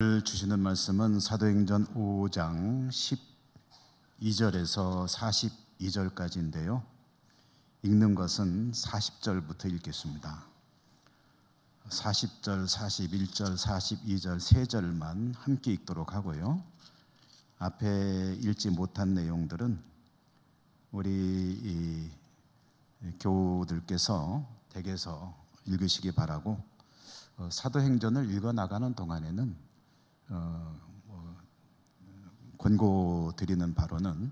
오늘 주시는 말씀은 사도행전 5장 12절에서 42절까지인데요. 읽는 것은 40절부터 읽겠습니다. 40절, 41절, 42절 세 절만 함께 읽도록 하고요. 앞에 읽지 못한 내용들은 우리 교우들께서 댁에서 읽으시기 바라고, 사도행전을 읽어나가는 동안에는 권고드리는 바로는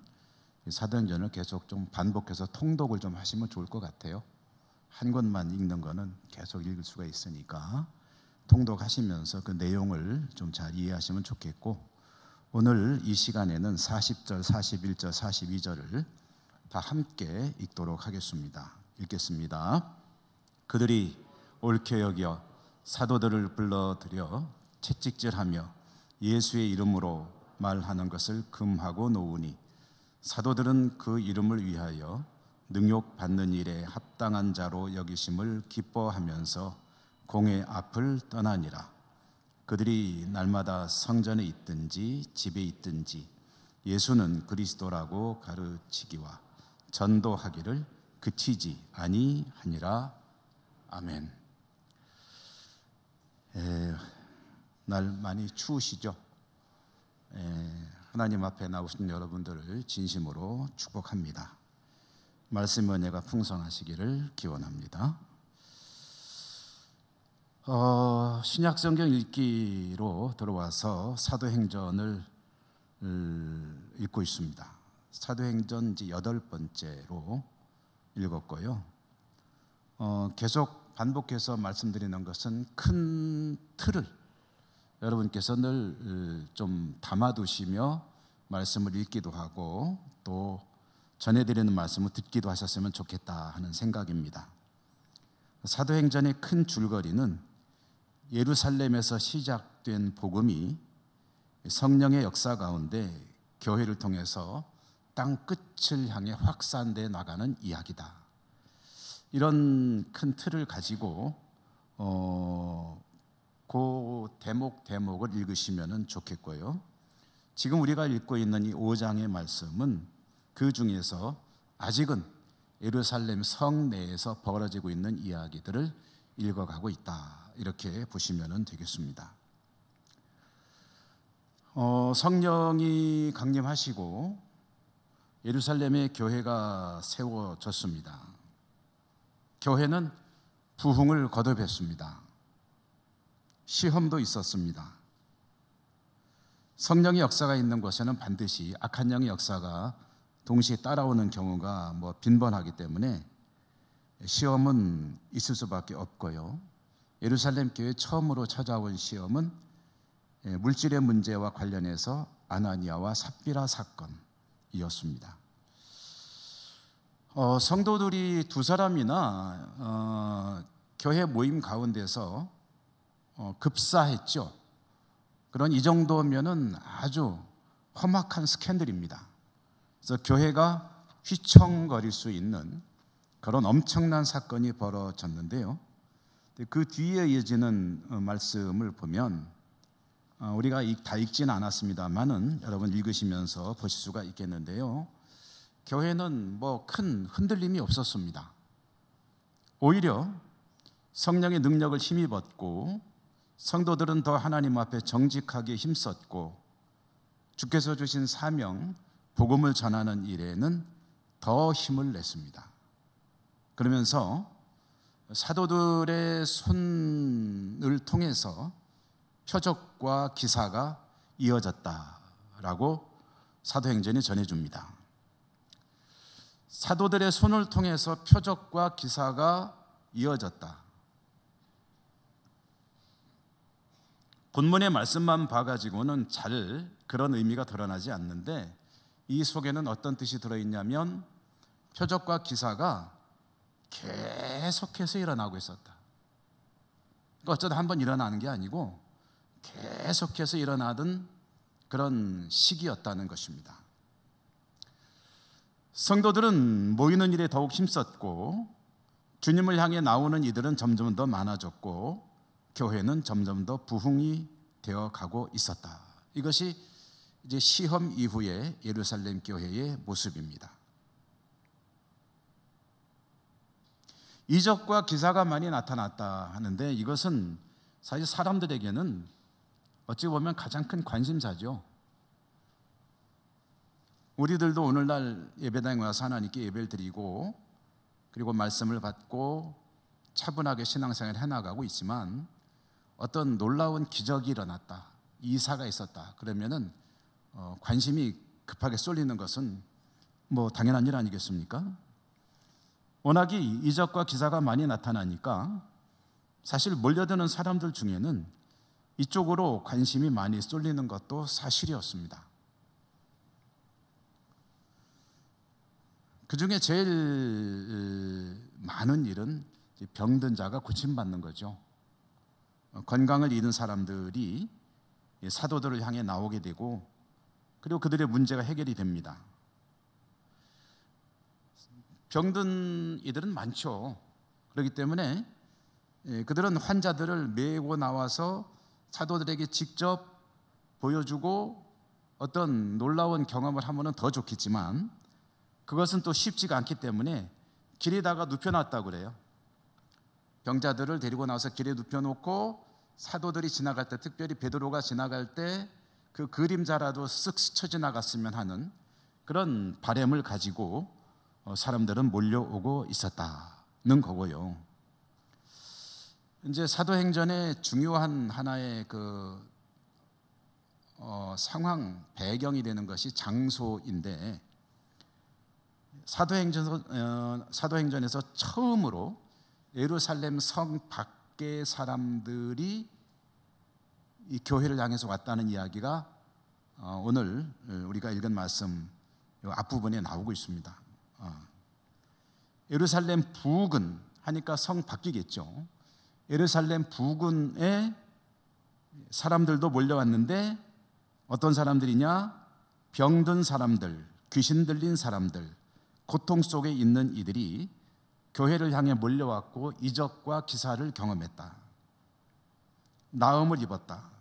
사도행전을 계속 좀 반복해서 통독을 좀 하시면 좋을 것 같아요. 한 권만 읽는 거는 계속 읽을 수가 있으니까 통독하시면서 그 내용을 좀 잘 이해하시면 좋겠고, 오늘 이 시간에는 40절, 41절, 42절을 다 함께 읽도록 하겠습니다. 읽겠습니다. 그들이 옳게 여겨 사도들을 불러들여 채찍질하며 예수의 이름으로 말하는 것을 금하고 놓으니, 사도들은 그 이름을 위하여 능욕받는 일에 합당한 자로 여기심을 기뻐하면서 공회 앞을 떠나니라. 그들이 날마다 성전에 있든지 집에 있든지 예수는 그리스도라고 가르치기와 전도하기를 그치지 아니하니라. 아멘. 날 많이 추우시죠? 하나님 앞에 나오신 여러분들을 진심으로 축복합니다. 말씀 은혜가 풍성하시기를 기원합니다. 신약성경 읽기로 들어와서 사도행전을 읽고 있습니다. 사도행전 이제 8번째로 읽었고요. 계속 반복해서 말씀드리는 것은 큰 틀을 여러분께서 늘 좀 담아두시며 말씀을 읽기도 하고 또 전해드리는 말씀을 듣기도 하셨으면 좋겠다 하는 생각입니다. 사도행전의 큰 줄거리는 예루살렘에서 시작된 복음이 성령의 역사 가운데 교회를 통해서 땅 끝을 향해 확산돼 나가는 이야기다. 이런 큰 틀을 가지고 그 대목을 읽으시면 좋겠고요. 지금 우리가 읽고 있는 이 5장의 말씀은 그 중에서 아직은 예루살렘 성 내에서 벌어지고 있는 이야기들을 읽어가고 있다, 이렇게 보시면 되겠습니다. 성령이 강림하시고 예루살렘의 교회가 세워졌습니다. 교회는 부흥을 거듭했습니다. 시험도 있었습니다. 성령의 역사가 있는 곳에는 반드시 악한 영의 역사가 동시에 따라오는 경우가 빈번하기 때문에 시험은 있을 수밖에 없고요. 예루살렘 교회 처음으로 찾아온 시험은 물질의 문제와 관련해서 아나니아와 삽비라 사건이었습니다. 성도들이 두 사람이나 교회 모임 가운데서 급사했죠. 그런 이 정도면은 아주 험악한 스캔들입니다. 그래서 교회가 휘청거릴 수 있는 그런 엄청난 사건이 벌어졌는데요. 그 뒤에 이어지는 말씀을 보면 우리가 다 읽지는 않았습니다만은 여러분 읽으시면서 보실 수가 있겠는데요. 교회는 큰 흔들림이 없었습니다. 오히려 성령의 능력을 힘입었고 성도들은 더 하나님 앞에 정직하게 힘썼고 주께서 주신 사명, 복음을 전하는 일에는 더 힘을 냈습니다. 그러면서 사도들의 손을 통해서 표적과 기사가 이어졌다라고 사도행전이 전해줍니다. 사도들의 손을 통해서 표적과 기사가 이어졌다. 본문의 말씀만 봐가지고는 잘 그런 의미가 드러나지 않는데, 이 속에는 어떤 뜻이 들어있냐면 표적과 기사가 계속해서 일어나고 있었다. 그러니까 어쩌다 한번 일어나는 게 아니고 계속해서 일어나던 그런 시기였다는 것입니다. 성도들은 모이는 일에 더욱 힘썼고 주님을 향해 나오는 이들은 점점 더 많아졌고 교회는 점점 더 부흥이 되어 가고 있었다. 이것이 이제 시험 이후의 예루살렘 교회의 모습입니다. 이적과 기사가 많이 나타났다 하는데 이것은 사실 사람들에게는 어찌 보면 가장 큰 관심사죠. 우리들도 오늘날 예배당에 와서 하나님께 예배를 드리고 그리고 말씀을 받고 차분하게 신앙생활을 해나가고 있지만 어떤 놀라운 기적이 일어났다, 이사가 있었다 그러면은 관심이 급하게 쏠리는 것은 뭐 당연한 일 아니겠습니까? 워낙에 이적과 기사가 많이 나타나니까 사실 몰려드는 사람들 중에는 이쪽으로 관심이 많이 쏠리는 것도 사실이었습니다. 그 중에 제일 많은 일은 병든 자가 고침받는 거죠. 건강을 잃은 사람들이 사도들을 향해 나오게 되고 그리고 그들의 문제가 해결이 됩니다. 병든 이들은 많죠. 그렇기 때문에 그들은 환자들을 메고 나와서 사도들에게 직접 보여주고 어떤 놀라운 경험을 하면 더 좋겠지만 그것은 또 쉽지가 않기 때문에 길에다가 눕혀놨다고 그래요. 병자들을 데리고 나와서 길에 눕혀놓고 사도들이 지나갈 때, 특별히 베드로가 지나갈 때 그 그림자라도 쓱 스쳐 지나갔으면 하는 그런 바람을 가지고 사람들은 몰려오고 있었다는 거고요. 이제 사도행전의 중요한 하나의 그 상황 배경이 되는 것이 장소인데 사도행전에서 처음으로 예루살렘 성 밖의 사람들이 이 교회를 향해서 왔다는 이야기가 오늘 우리가 읽은 말씀 앞부분에 나오고 있습니다. 예루살렘 부근 하니까 성 밖이겠죠. 예루살렘 부근에 사람들도 몰려왔는데 어떤 사람들이냐? 병든 사람들, 귀신 들린 사람들, 고통 속에 있는 이들이 교회를 향해 몰려왔고 이적과 기사를 경험했다. 나음을 입었다.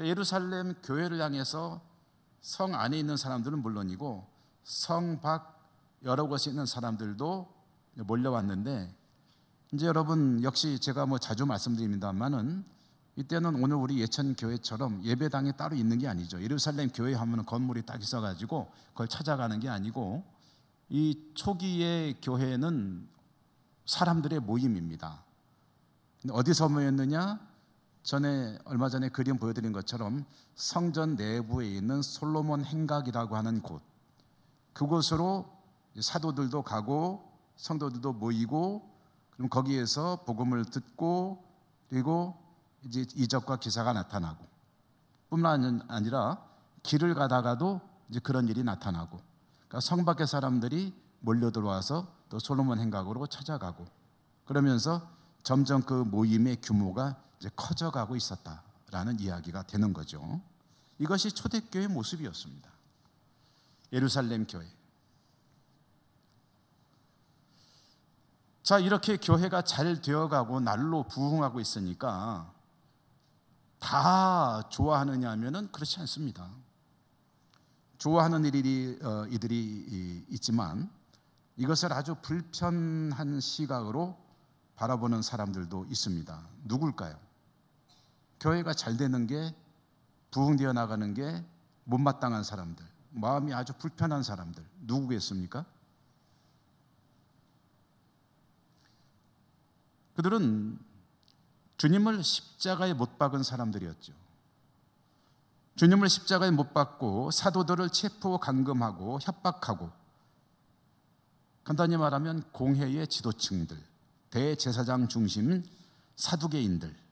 예루살렘 교회를 향해서 성 안에 있는 사람들은 물론이고 성 밖 여러 곳에 있는 사람들도 몰려왔는데 이제 여러분 역시 제가 뭐 자주 말씀드립니다만은 이때는 오늘 우리 예천 교회처럼 예배당이 따로 있는 게 아니죠. 예루살렘 교회 하면은 건물이 딱 있어가지고 그걸 찾아가는 게 아니고 이 초기의 교회는 사람들의 모임입니다. 근데 어디서 모였느냐? 얼마 전에 그림 보여드린 것처럼 성전 내부에 있는 솔로몬 행각이라고 하는 곳, 그곳으로 사도들도 가고 성도들도 모이고 그럼 거기에서 복음을 듣고 그리고 이제 이적과 기사가 나타나고 뿐만 아니라 길을 가다가도 이제 그런 일이 나타나고 그러니까 성 밖의 사람들이 몰려 들어와서 또 솔로몬 행각으로 찾아가고 그러면서 점점 그 모임의 규모가 이제 커져가고 있었다라는 이야기가 되는 거죠. 이것이 초대교회의 모습이었습니다. 예루살렘 교회. 자, 이렇게 교회가 잘 되어가고 날로 부흥하고 있으니까 다 좋아하느냐 하면은 그렇지 않습니다. 좋아하는 이들이 있지만 이것을 아주 불편한 시각으로 바라보는 사람들도 있습니다. 누굴까요? 교회가 잘 되는 게, 부흥되어 나가는 게 못마땅한 사람들, 마음이 아주 불편한 사람들 누구겠습니까? 그들은 주님을 십자가에 못 박은 사람들이었죠. 주님을 십자가에 못 박고 사도들을 체포 감금하고 협박하고, 간단히 말하면 공회의 지도층들, 대제사장 중심 사두개인들.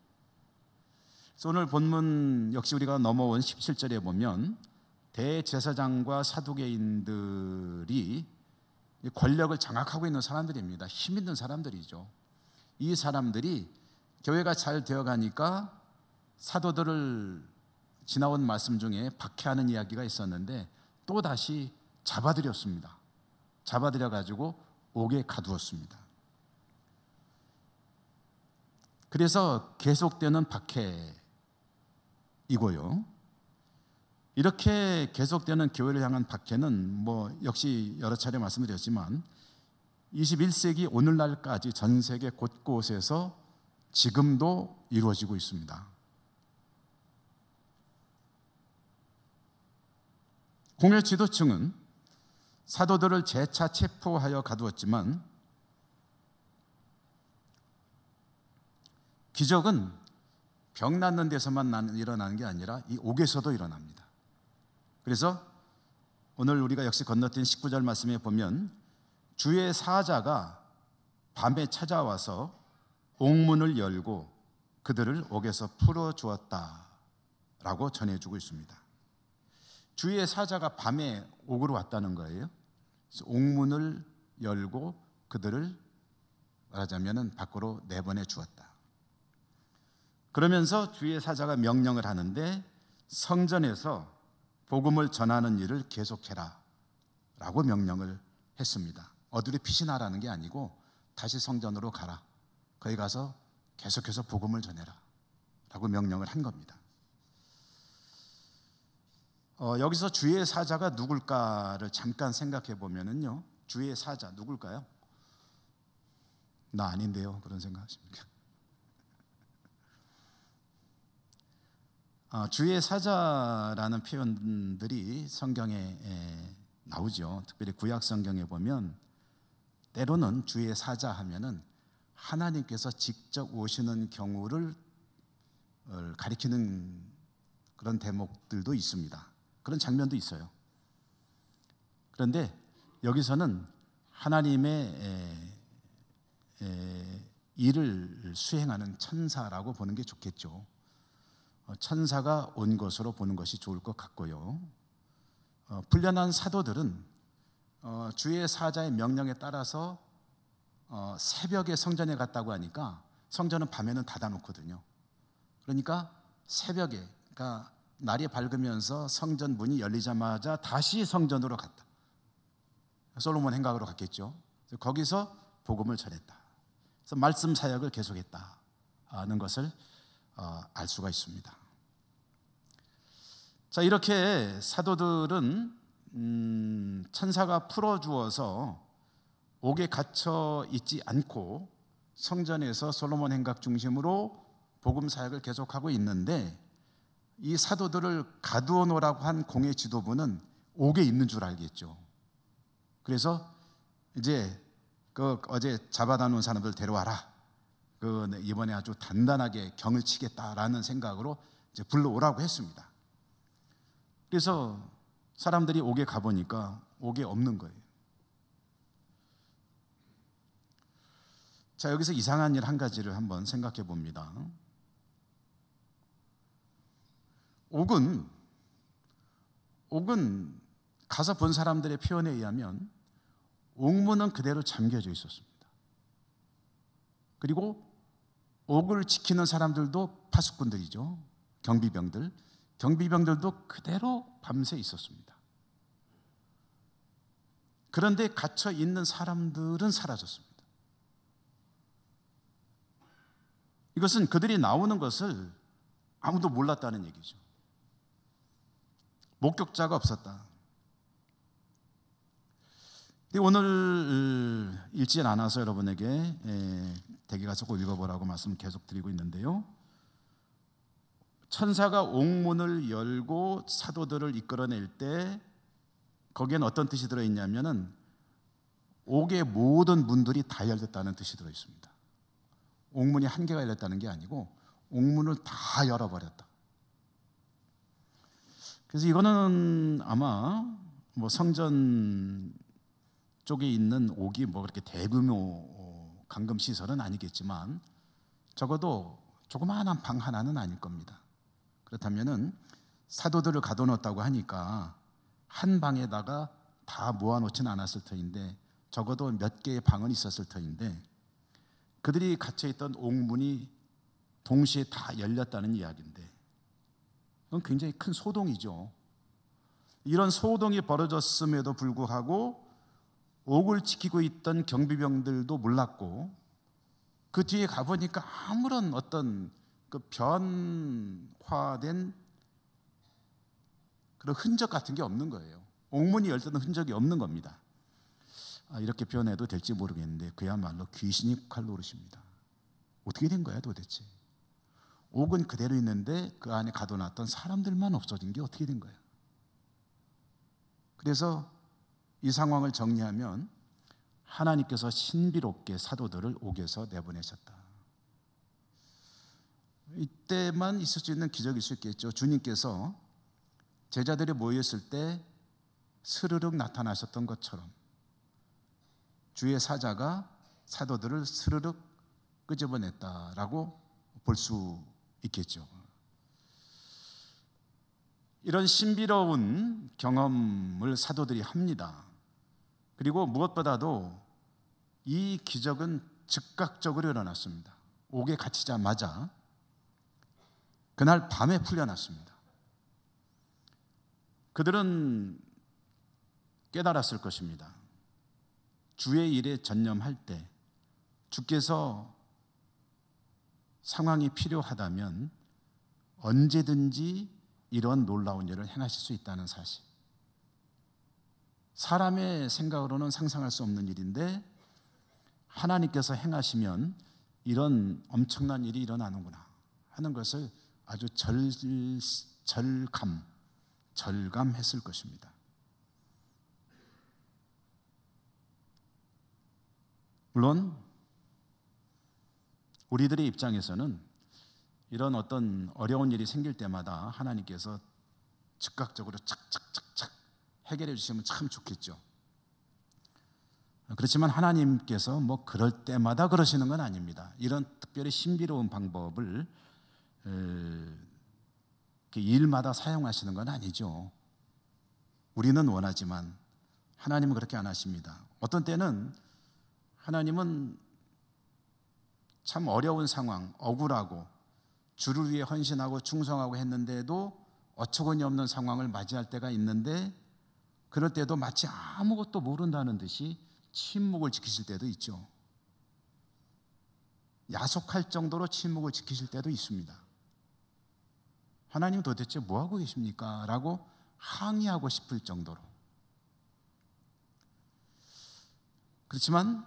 그래서 오늘 본문 역시 우리가 넘어온 17절에 보면 대제사장과 사두개인들이 권력을 장악하고 있는 사람들입니다. 힘 있는 사람들이죠. 이 사람들이 교회가 잘 되어가니까 사도들을 지나온 말씀 중에 박해하는 이야기가 있었는데 또다시 잡아들였습니다. 잡아들여가지고 옥에 가두었습니다. 그래서 계속되는 박해, 이고요. 이렇게 계속되는 교회를 향한 박해는 역시 여러 차례 말씀드렸지만 21세기 오늘날까지 전 세계 곳곳에서 지금도 이루어지고 있습니다. 공회 지도층은 사도들을 재차 체포하여 가두었지만 기적은 병 낫는 데서만 일어나는 게 아니라 이 옥에서도 일어납니다. 그래서 오늘 우리가 역시 건너뛴 19절 말씀에 보면 주의 사자가 밤에 찾아와서 옥문을 열고 그들을 옥에서 풀어주었다라고 전해주고 있습니다. 주의 사자가 밤에 옥으로 왔다는 거예요. 그래서 옥문을 열고 그들을 말하자면 밖으로 내보내 주었다. 그러면서 주의 사자가 명령을 하는데 성전에서 복음을 전하는 일을 계속해라 라고 명령을 했습니다. 어디로 피신하라는 게 아니고 다시 성전으로 가라. 거기 가서 계속해서 복음을 전해라 라고 명령을 한 겁니다. 여기서 주의 사자가 누굴까를 잠깐 생각해 보면은요, 주의 사자 누굴까요? 나 아닌데요, 그런 생각하십니까? 주의 사자라는 표현들이 성경에 나오죠. 특별히 구약 성경에 보면 때로는 주의 사자 하면은 하나님께서 직접 오시는 경우를 가리키는 그런 대목들도 있습니다. 그런 장면도 있어요. 그런데 여기서는 하나님의 일을 수행하는 천사라고 보는 게 좋겠죠. 천사가 온 것으로 보는 것이 좋을 것 같고요. 불련한 사도들은 주의 사자의 명령에 따라서 새벽에 성전에 갔다고 하니까 성전은 밤에는 닫아놓거든요. 그러니까 새벽에, 그러니까 날이 밝으면서 성전 문이 열리자마자 다시 성전으로 갔다. 솔로몬 행각으로 갔겠죠. 거기서 복음을 전했다. 그래서 말씀 사역을 계속했다는 것을 알 수가 있습니다. 자, 이렇게 사도들은 천사가 풀어주어서 옥에 갇혀 있지 않고 성전에서 솔로몬 행각 중심으로 복음 사역을 계속하고 있는데 이 사도들을 가두어 놓으라고 한 공회 지도부는 옥에 있는 줄 알겠죠. 그래서 이제 어제 잡아다 놓은 사람들 데려와라. 이번에 아주 단단하게 경을 치겠다라는 생각으로 이제 불러오라고 했습니다. 그래서 사람들이 옥에 가보니까 옥에 없는 거예요. 자, 여기서 이상한 일 한 가지를 한번 생각해 봅니다. 옥은 가서 본 사람들의 표현에 의하면 옥문은 그대로 잠겨져 있었습니다. 그리고 옥을 지키는 사람들도 파수꾼들이죠. 경비병들도 그대로 밤새 있었습니다. 그런데 갇혀 있는 사람들은 사라졌습니다. 이것은 그들이 나오는 것을 아무도 몰랐다는 얘기죠. 목격자가 없었다. 오늘 읽지 않아서 여러분에게 댁에 가서 꼭 읽어보라고 말씀 계속 드리고 있는데요. 천사가 옥문을 열고 사도들을 이끌어낼 때 거기에는 어떤 뜻이 들어있냐면은 옥의 모든 문들이 다 열렸다는 뜻이 들어있습니다. 옥문이 한 개가 열렸다는 게 아니고 옥문을 다 열어버렸다. 그래서 이거는 아마 성전 쪽에 있는 옥이 그렇게 대규모 감금 시설은 아니겠지만 적어도 조그마한 방 하나는 아닐 겁니다. 그렇다면은 사도들을 가둬놓았다고 하니까 한 방에다가 다 모아놓지는 않았을 터인데 적어도 몇 개의 방은 있었을 터인데 그들이 갇혀있던 옥문이 동시에 다 열렸다는 이야기인데 그건 굉장히 큰 소동이죠. 이런 소동이 벌어졌음에도 불구하고 옥을 지키고 있던 경비병들도 몰랐고 그 뒤에 가보니까 아무런 어떤 그 변화된 그런 흔적 같은 게 없는 거예요. 옥문이 열렸던 흔적이 없는 겁니다. 이렇게 표현해도 될지 모르겠는데 그야말로 귀신이 칼 노릇입니다. 어떻게 된 거야 도대체? 옥은 그대로 있는데 그 안에 가둬놨던 사람들만 없어진 게 어떻게 된 거야? 그래서 이 상황을 정리하면 하나님께서 신비롭게 사도들을 옥에서 내보내셨다. 이때만 있을 수 있는 기적일 수 있겠죠. 주님께서 제자들이 모였을 때 스르륵 나타나셨던 것처럼 주의 사자가 사도들을 스르륵 끄집어냈다라고 볼 수 있겠죠. 이런 신비로운 경험을 사도들이 합니다. 그리고 무엇보다도 이 기적은 즉각적으로 일어났습니다. 옥에 갇히자마자 그날 밤에 풀려났습니다. 그들은 깨달았을 것입니다. 주의 일에 전념할 때 주께서 상황이 필요하다면 언제든지 이런 놀라운 일을 행하실 수 있다는 사실. 사람의 생각으로는 상상할 수 없는 일인데 하나님께서 행하시면 이런 엄청난 일이 일어나는구나 하는 것을 아주 절감했을 것입니다. 물론 우리들의 입장에서는 이런 어떤 어려운 일이 생길 때마다 하나님께서 즉각적으로 착착착착 해결해 주시면 참 좋겠죠. 그렇지만 하나님께서 뭐 그럴 때마다 그러시는 건 아닙니다. 이런 특별히 신비로운 방법을 일마다 사용하시는 건 아니죠. 우리는 원하지만 하나님은 그렇게 안 하십니다. 어떤 때는 하나님은 참 어려운 상황, 억울하고 주를 위해 헌신하고 충성하고 했는데도 어처구니 없는 상황을 맞이할 때가 있는데 그럴 때도 마치 아무것도 모른다는 듯이 침묵을 지키실 때도 있죠. 야속할 정도로 침묵을 지키실 때도 있습니다. 하나님 도대체 뭐하고 계십니까? 라고 항의하고 싶을 정도로. 그렇지만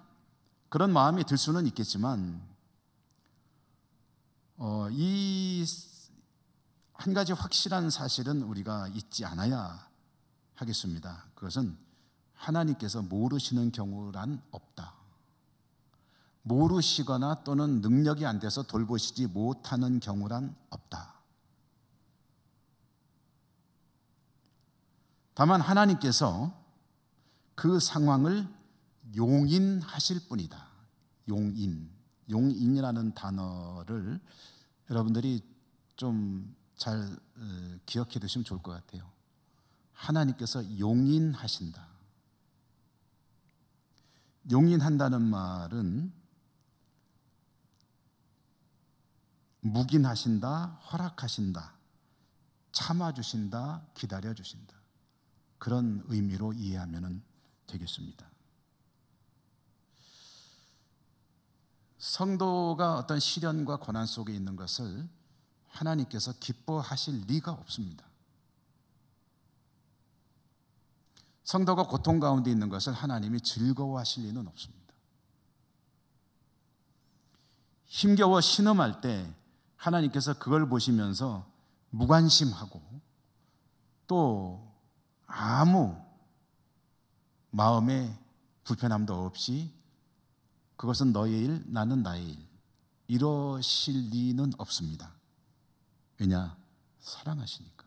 그런 마음이 들 수는 있겠지만 이 한 가지 확실한 사실은 우리가 잊지 않아야 하겠습니다. 그것은 하나님께서 모르시는 경우란 없다. 모르시거나 또는 능력이 안 돼서 돌보시지 못하는 경우란 없다. 다만 하나님께서 그 상황을 용인하실 뿐이다. 용인이라는 단어를 여러분들이 좀 잘 기억해 두시면 좋을 것 같아요. 하나님께서 용인하신다. 용인한다는 말은 묵인하신다, 허락하신다, 참아주신다, 기다려주신다. 그런 의미로 이해하면 되겠습니다. 성도가 어떤 시련과 고난 속에 있는 것을 하나님께서 기뻐하실 리가 없습니다. 성도가 고통 가운데 있는 것을 하나님이 즐거워하실 리는 없습니다. 힘겨워 신음할 때 하나님께서 그걸 보시면서 무관심하고 또 아무 마음의 불편함도 없이 그것은 너의 일, 나는 나의 일 이러실 리는 없습니다. 왜냐? 사랑하시니까.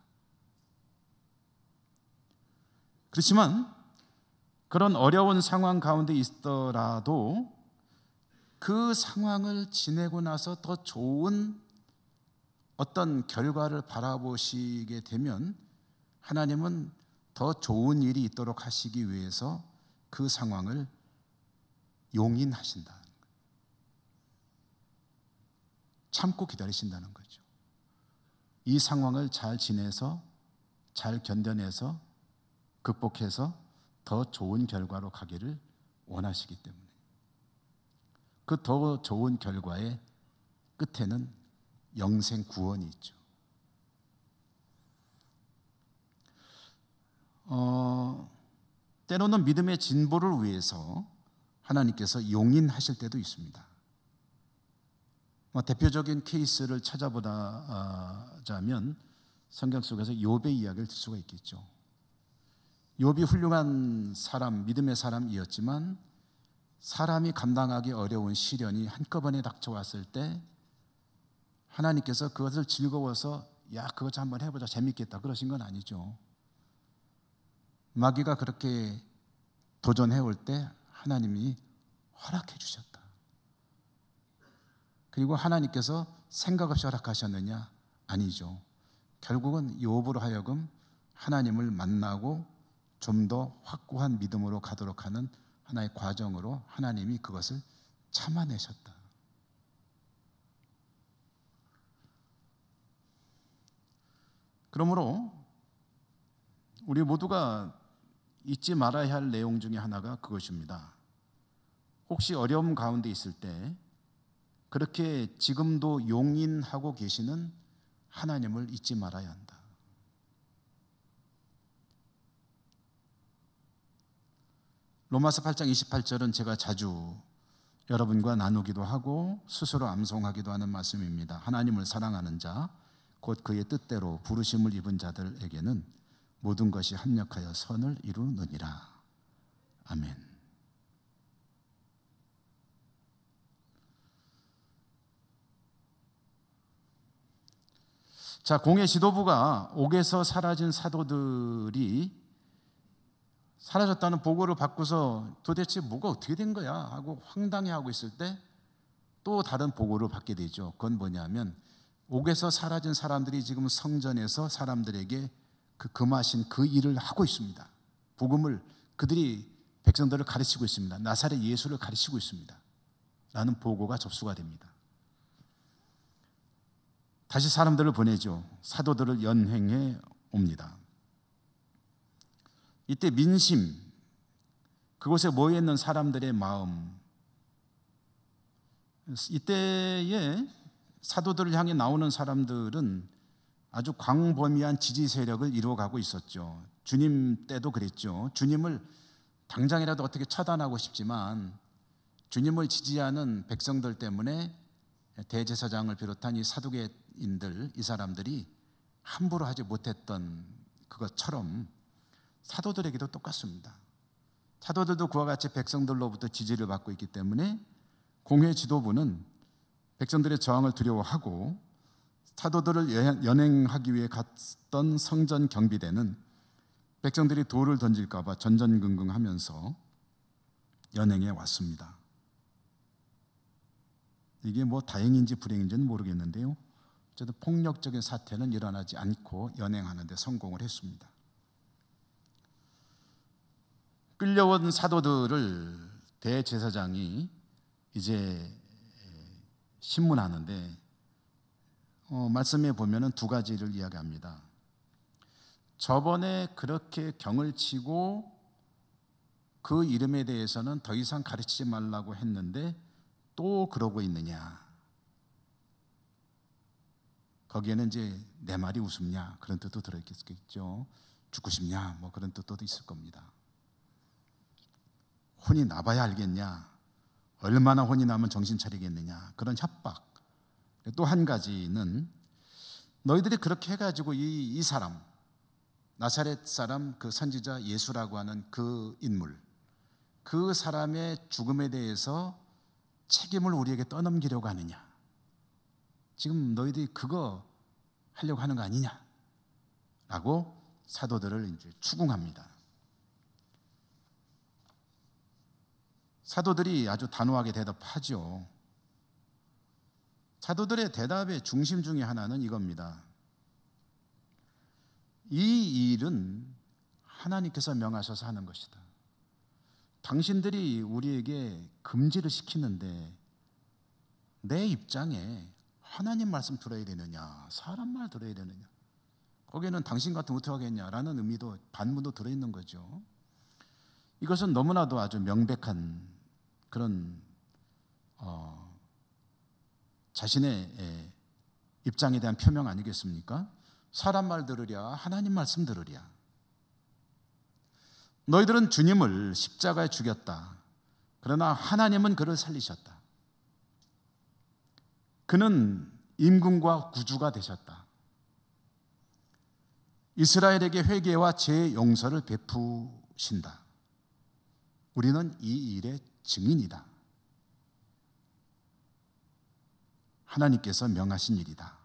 그렇지만 그런 어려운 상황 가운데 있더라도 그 상황을 지내고 나서 더 좋은 어떤 결과를 바라보시게 되면 하나님은 더 좋은 일이 있도록 하시기 위해서 그 상황을 용인하신다는 거예요. 참고 기다리신다는 거죠. 이 상황을 잘 지내서 잘 견뎌내서 극복해서 더 좋은 결과로 가기를 원하시기 때문에 그 더 좋은 결과의 끝에는 영생 구원이 있죠. 때로는 믿음의 진보를 위해서 하나님께서 용인하실 때도 있습니다. 대표적인 케이스를 찾아보자면 성경 속에서 욥의 이야기를 들 수가 있겠죠. 욥이 훌륭한 사람, 믿음의 사람이었지만 사람이 감당하기 어려운 시련이 한꺼번에 닥쳐왔을 때 하나님께서 그것을 즐거워서 야, 그것 좀 한번 해보자, 재밌겠다 그러신 건 아니죠. 마귀가 그렇게 도전해 올 때 하나님이 허락해 주셨다. 그리고 하나님께서 생각 없이 허락하셨느냐? 아니죠. 결국은 욥으로 하여금 하나님을 만나고 좀 더 확고한 믿음으로 가도록 하는 하나의 과정으로 하나님이 그것을 참아내셨다. 그러므로 우리 모두가 잊지 말아야 할 내용 중에 하나가 그것입니다. 혹시 어려움 가운데 있을 때 그렇게 지금도 용인하고 계시는 하나님을 잊지 말아야 한다. 로마서 8장 28절은 제가 자주 여러분과 나누기도 하고 스스로 암송하기도 하는 말씀입니다. 하나님을 사랑하는 자, 곧 그의 뜻대로 부르심을 입은 자들에게는 모든 것이 합력하여 선을 이루느니라. 아멘. 자, 공예 지도부가 옥에서 사라진 사도들이 사라졌다는 보고를 받고서 도대체 뭐가 어떻게 된 거야 하고 황당해하고 있을 때 또 다른 보고를 받게 되죠. 그건 뭐냐면 옥에서 사라진 사람들이 지금 성전에서 사람들에게 그 금하신 그 일을 하고 있습니다. 복음을 그들이 백성들을 가르치고 있습니다. 나사렛 예수를 가르치고 있습니다. 라는 보고가 접수가 됩니다. 다시 사람들을 보내죠. 사도들을 연행해 옵니다. 이때 민심, 그곳에 모여있는 사람들의 마음, 이때에 사도들을 향해 나오는 사람들은 아주 광범위한 지지 세력을 이루어가고 있었죠. 주님 때도 그랬죠. 주님을 당장이라도 어떻게 처단하고 싶지만 주님을 지지하는 백성들 때문에 대제사장을 비롯한 이 사두개인들, 이 사람들이 함부로 하지 못했던 그것처럼 사도들에게도 똑같습니다. 사도들도 그와 같이 백성들로부터 지지를 받고 있기 때문에 공회 지도부는 백성들의 저항을 두려워하고 사도들을 연행하기 위해 갔던 성전 경비대는 백성들이 돌을 던질까 봐 전전긍긍하면서 연행해 왔습니다. 이게 뭐 다행인지 불행인지는 모르겠는데요. 어쨌든 폭력적인 사태는 일어나지 않고 연행하는 데 성공을 했습니다. 끌려온 사도들을 대제사장이 이제 신문하는데 말씀에 보면은 두 가지를 이야기합니다. 저번에 그렇게 경을 치고 그 이름에 대해서는 더 이상 가르치지 말라고 했는데 또 그러고 있느냐. 거기에는 이제 내 말이 웃음냐 그런 뜻도 들어있겠죠. 죽고 싶냐 뭐 그런 뜻도 있을 겁니다. 혼이 나봐야 알겠냐, 얼마나 혼이 나면 정신 차리겠느냐, 그런 협박. 또 한 가지는 너희들이 그렇게 해가지고 이 사람, 나사렛 사람 그 선지자 예수라고 하는 그 인물, 그 사람의 죽음에 대해서 책임을 우리에게 떠넘기려고 하느냐, 지금 너희들이 그거 하려고 하는 거 아니냐 라고 사도들을 이제 추궁합니다. 사도들이 아주 단호하게 대답하죠. 사도들의 대답의 중심 중에 하나는 이겁니다. 이 일은 하나님께서 명하셔서 하는 것이다. 당신들이 우리에게 금지를 시키는데 내 입장에 하나님 말씀 들어야 되느냐, 사람 말 들어야 되느냐, 거기에는 당신 같으면 어떻게 하겠냐라는 의미도 반문도 들어있는 거죠. 이것은 너무나도 아주 명백한 그런 자신의 입장에 대한 표명 아니겠습니까? 사람 말 들으랴, 하나님 말씀 들으랴. 너희들은 주님을 십자가에 죽였다. 그러나 하나님은 그를 살리셨다. 그는 임금과 구주가 되셨다. 이스라엘에게 회개와 죄 용서를 베푸신다. 우리는 이 일의 증인이다. 하나님께서 명하신 일이다.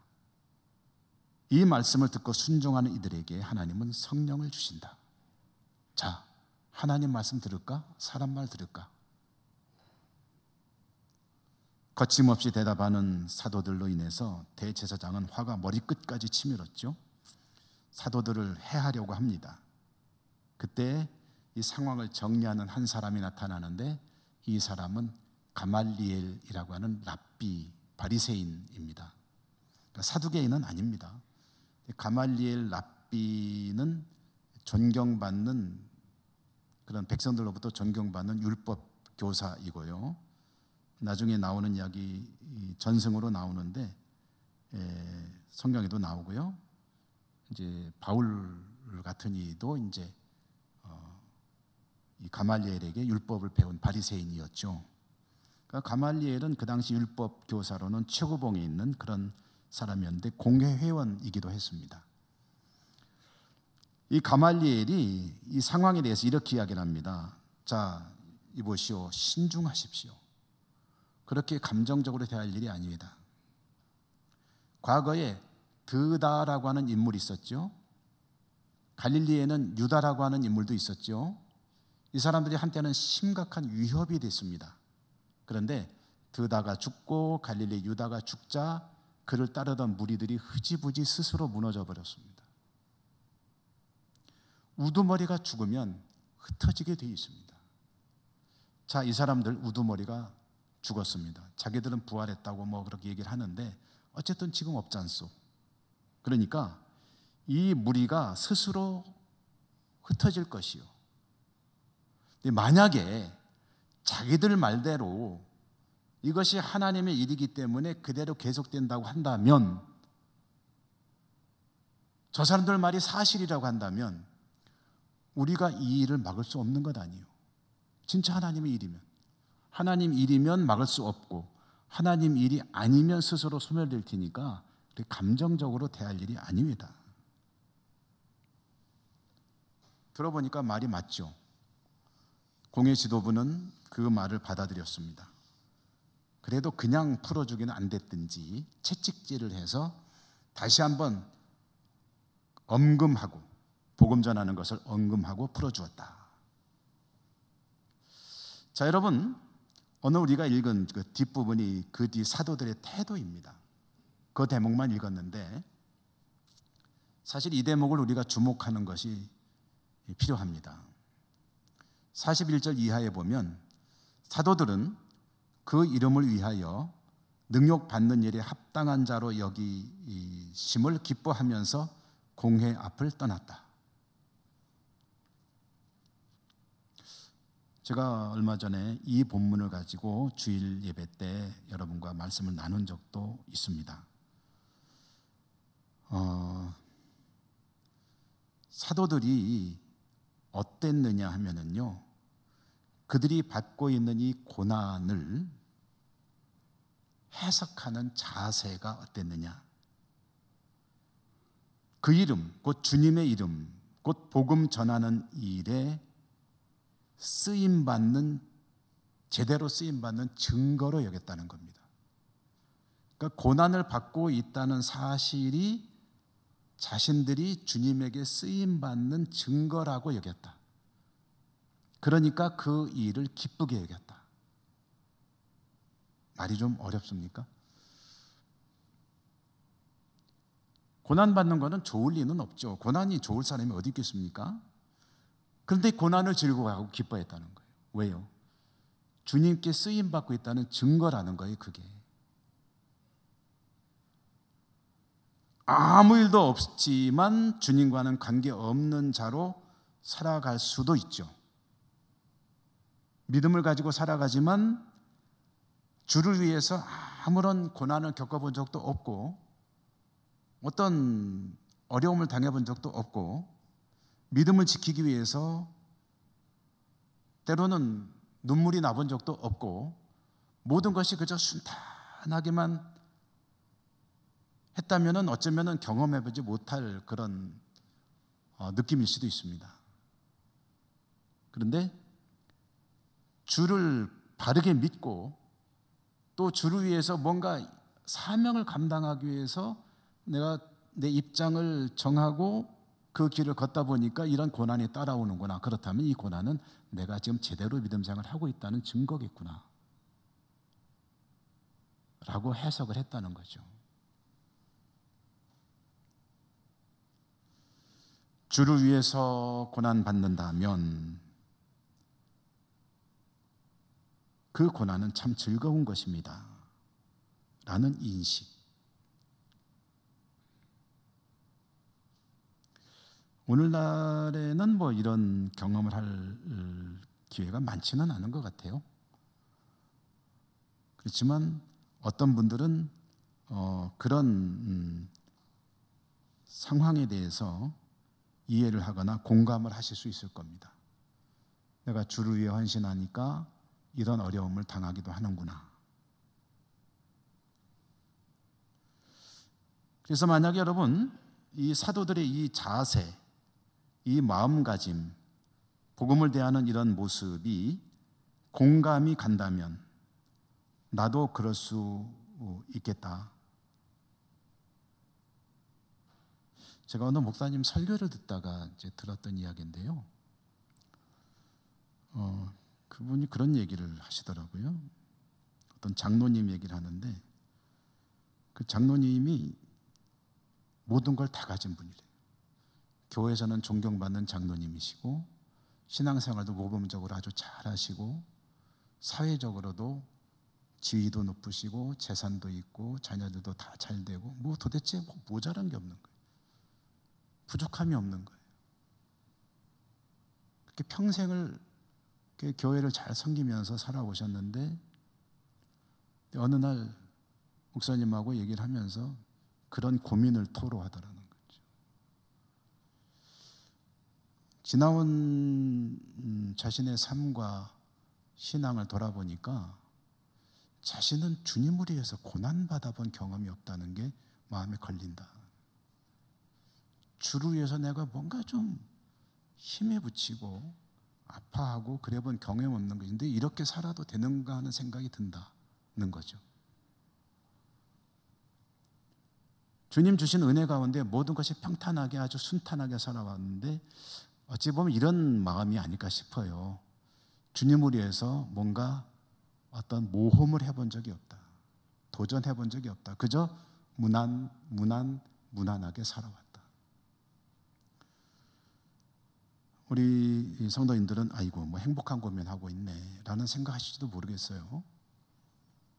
이 말씀을 듣고 순종하는 이들에게 하나님은 성령을 주신다. 자, 하나님 말씀 들을까? 사람 말 들을까? 거침없이 대답하는 사도들로 인해서 대제사장은 화가 머리끝까지 치밀었죠. 사도들을 해하려고 합니다. 그때 이 상황을 정리하는 한 사람이 나타나는데 이 사람은 가말리엘이라고 하는 랍비 바리새인입니다. 그러니까 사두개인은 아닙니다. 가말리엘 랍비는 존경받는 그런 백성들로부터 존경받는 율법 교사이고요. 나중에 나오는 이야기 전승으로 나오는데 성경에도 나오고요. 이제 바울 같은 이도 이제 이 가말리엘에게 율법을 배운 바리새인이었죠. 그러니까 가말리엘은 그 당시 율법 교사로는 최고봉에 있는 그런 사람이었는데 공회 회원이기도 했습니다. 이 가말리엘이 이 상황에 대해서 이렇게 이야기를 합니다. 자, 이보시오. 신중하십시오. 그렇게 감정적으로 대할 일이 아닙니다. 과거에 드다라고 하는 인물이 있었죠. 갈릴리에는 유다라고 하는 인물도 있었죠. 이 사람들이 한때는 심각한 위협이 됐습니다. 그런데 드다가 죽고 갈릴리 유다가 죽자 그를 따르던 무리들이 흐지부지 스스로 무너져 버렸습니다. 우두머리가 죽으면 흩어지게 되어 있습니다. 자, 이 사람들 우두머리가 죽었습니다. 자기들은 부활했다고 뭐 그렇게 얘기를 하는데 어쨌든 지금 없지 않소. 그러니까 이 무리가 스스로 흩어질 것이요. 만약에 자기들 말대로 이것이 하나님의 일이기 때문에 그대로 계속된다고 한다면, 저 사람들 말이 사실이라고 한다면 우리가 이 일을 막을 수 없는 것 아니에요. 진짜 하나님의 일이면. 하나님 일이면 막을 수 없고 하나님 일이 아니면 스스로 소멸될 테니까 감정적으로 대할 일이 아닙니다. 들어보니까 말이 맞죠. 공회 지도부는 그 말을 받아들였습니다. 그래도 그냥 풀어주기는 안 됐든지 채찍질을 해서 다시 한번 엄금하고 복음 전하는 것을 언금하고 풀어주었다. 자, 여러분, 오늘 우리가 읽은 그 뒷부분이 그 뒤 사도들의 태도입니다. 그 대목만 읽었는데 사실 이 대목을 우리가 주목하는 것이 필요합니다. 41절 이하에 보면 사도들은 그 이름을 위하여 능욕받는 일에 합당한 자로 여기심을 기뻐하면서 공회 앞을 떠났다. 제가 얼마 전에 이 본문을 가지고 주일 예배 때 여러분과 말씀을 나눈 적도 있습니다. 사도들이 어땠느냐 하면은요, 그들이 받고 있는 이 고난을 해석하는 자세가 어땠느냐. 그 이름, 곧 주님의 이름, 곧 복음 전하는 일에 쓰임받는, 제대로 쓰임받는 증거로 여겼다는 겁니다. 그러니까 고난을 받고 있다는 사실이 자신들이 주님에게 쓰임받는 증거라고 여겼다. 그러니까 그 일을 기쁘게 여겼다. 말이 좀 어렵습니까? 고난받는 것은 좋을 리는 없죠. 고난이 좋을 사람이 어디 있겠습니까? 그런데 고난을 즐거워하고 기뻐했다는 거예요. 왜요? 주님께 쓰임받고 있다는 증거라는 거예요, 그게. 아무 일도 없지만 주님과는 관계없는 자로 살아갈 수도 있죠. 믿음을 가지고 살아가지만 주를 위해서 아무런 고난을 겪어본 적도 없고 어떤 어려움을 당해본 적도 없고 믿음을 지키기 위해서 때로는 눈물이 나본 적도 없고 모든 것이 그저 순탄하게만 했다면 어쩌면 경험해보지 못할 그런 느낌일 수도 있습니다. 그런데 주를 바르게 믿고 또 주를 위해서 뭔가 사명을 감당하기 위해서 내가 내 입장을 정하고 그 길을 걷다 보니까 이런 고난이 따라오는구나. 그렇다면 이 고난은 내가 지금 제대로 믿음 생활을 하고 있다는 증거겠구나 라고 해석을 했다는 거죠. 주를 위해서 고난받는다면 그 고난은 참 즐거운 것입니다 라는 인식. 오늘날에는 뭐 이런 경험을 할 기회가 많지는 않은 것 같아요. 그렇지만 어떤 분들은 그런 상황에 대해서 이해를 하거나 공감을 하실 수 있을 겁니다. 내가 주를 위해 헌신하니까 이런 어려움을 당하기도 하는구나. 그래서 만약에 여러분 이 사도들의 이 자세, 이 마음가짐, 복음을 대하는 이런 모습이 공감이 간다면 나도 그럴 수 있겠다. 제가 어느 목사님 설교를 듣다가 이제 들었던 이야기인데요. 그분이 그런 얘기를 하시더라고요. 어떤 장로님 얘기를 하는데 그 장로님이 모든 걸 다 가진 분이래요. 교회에서는 존경받는 장로님이시고 신앙생활도 모범적으로 아주 잘하시고 사회적으로도 지위도 높으시고 재산도 있고 자녀들도 다 잘 되고 뭐 도대체 모자란 게 없는 거예요. 부족함이 없는 거예요. 그렇게 평생을 교회를 잘 섬기면서 살아오셨는데 어느 날 목사님하고 얘기를 하면서 그런 고민을 토로하더라는 거죠. 지나온 자신의 삶과 신앙을 돌아보니까 자신은 주님을 위해서 고난받아본 경험이 없다는 게 마음에 걸린다. 주를 위해서 내가 뭔가 좀 힘에 부치고 아파하고 그래본 경험 없는 것인데 이렇게 살아도 되는가 하는 생각이 든다는 거죠. 주님 주신 은혜 가운데 모든 것이 평탄하게 아주 순탄하게 살아왔는데 어찌 보면 이런 마음이 아닐까 싶어요. 주님을 위해서 뭔가 어떤 모험을 해본 적이 없다. 도전해본 적이 없다. 그저 무난하게 살아왔다. 우리 성도님들은 아이고 뭐 행복한 고민하고 있네 라는 생각하실지도 모르겠어요.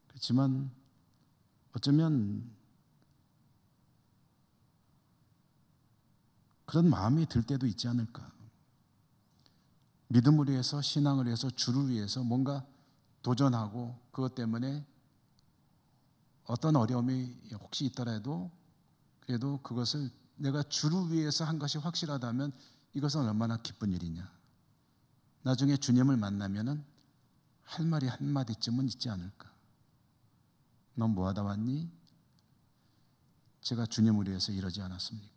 그렇지만 어쩌면 그런 마음이 들 때도 있지 않을까. 믿음을 위해서 신앙을 위해서 주를 위해서 뭔가 도전하고 그것 때문에 어떤 어려움이 혹시 있더라도 그래도 그것을 내가 주를 위해서 한 것이 확실하다면 이것은 얼마나 기쁜 일이냐. 나중에 주님을 만나면은 할 말이 한마디쯤은 있지 않을까. 넌 뭐하다 왔니? 제가 주님을 위해서 이러지 않았습니까?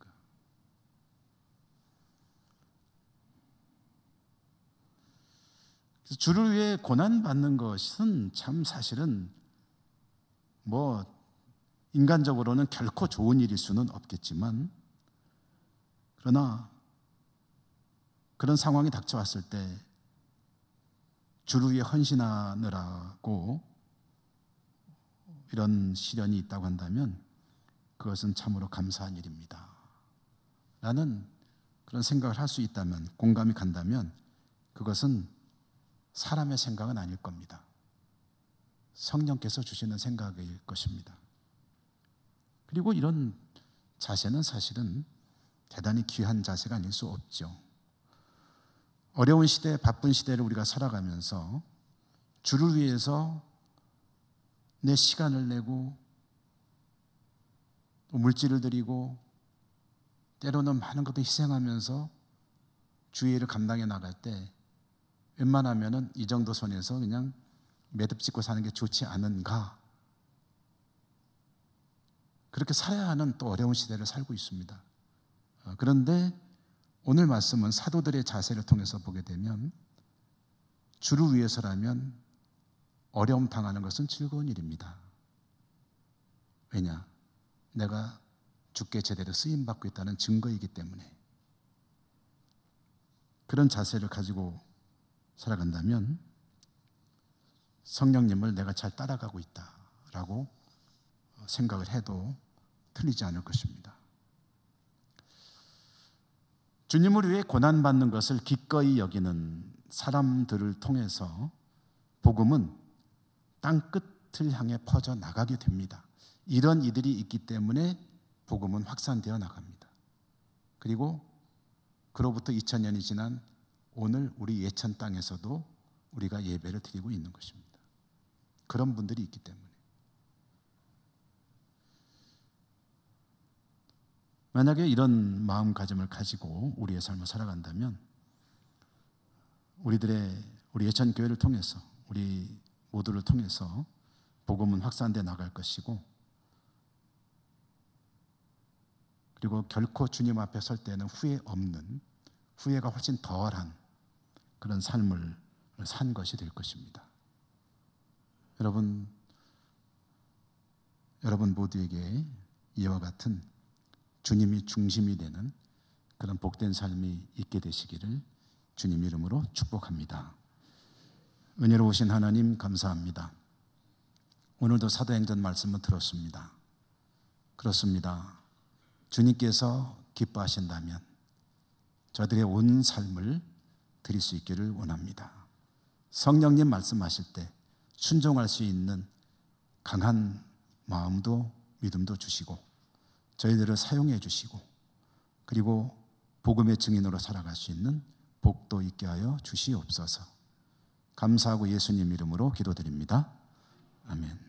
주를 위해 고난받는 것은 참 사실은 뭐 인간적으로는 결코 좋은 일일 수는 없겠지만 그러나 그런 상황이 닥쳐왔을 때 주를 위해 헌신하느라고 이런 시련이 있다고 한다면 그것은 참으로 감사한 일입니다 라는 그런 생각을 할 수 있다면, 공감이 간다면 그것은 사람의 생각은 아닐 겁니다. 성령께서 주시는 생각일 것입니다. 그리고 이런 자세는 사실은 대단히 귀한 자세가 아닐 수 없죠. 어려운 시대, 바쁜 시대를 우리가 살아가면서 주를 위해서 내 시간을 내고 또 물질을 들이고 때로는 많은 것도 희생하면서 주의 일을 감당해 나갈 때 웬만하면은 이 정도 선에서 그냥 매듭 짓고 사는 게 좋지 않은가? 그렇게 살아야 하는 또 어려운 시대를 살고 있습니다. 그런데 오늘 말씀은 사도들의 자세를 통해서 보게 되면 주를 위해서라면 어려움 당하는 것은 즐거운 일입니다. 왜냐? 내가 주께 제대로 쓰임받고 있다는 증거이기 때문에. 그런 자세를 가지고 살아간다면 성령님을 내가 잘 따라가고 있다라고 생각을 해도 틀리지 않을 것입니다. 주님을 위해 고난받는 것을 기꺼이 여기는 사람들을 통해서 복음은 땅끝을 향해 퍼져나가게 됩니다. 이런 이들이 있기 때문에 복음은 확산되어 나갑니다. 그리고 그로부터 2000년이 지난 오늘 우리 예천 땅에서도 우리가 예배를 드리고 있는 것입니다. 그런 분들이 있기 때문에. 만약에 이런 마음가짐을 가지고 우리의 삶을 살아간다면 우리 예천교회를 통해서 우리 모두를 통해서 복음은 확산되어 나갈 것이고, 그리고 결코 주님 앞에 설 때는 후회 없는, 후회가 훨씬 덜한 그런 삶을 산 것이 될 것입니다. 여러분 모두에게 이와 같은 주님이 중심이 되는 그런 복된 삶이 있게 되시기를 주님 이름으로 축복합니다. 은혜로우신 하나님 감사합니다. 오늘도 사도행전 말씀을 들었습니다. 그렇습니다. 주님께서 기뻐하신다면 저들의 온 삶을 드릴 수 있기를 원합니다. 성령님 말씀하실 때 순종할 수 있는 강한 마음도 믿음도 주시고 저희들을 사용해 주시고, 그리고 복음의 증인으로 살아갈 수 있는 복도 있게 하여 주시옵소서. 감사하고 예수님 이름으로 기도드립니다. 아멘.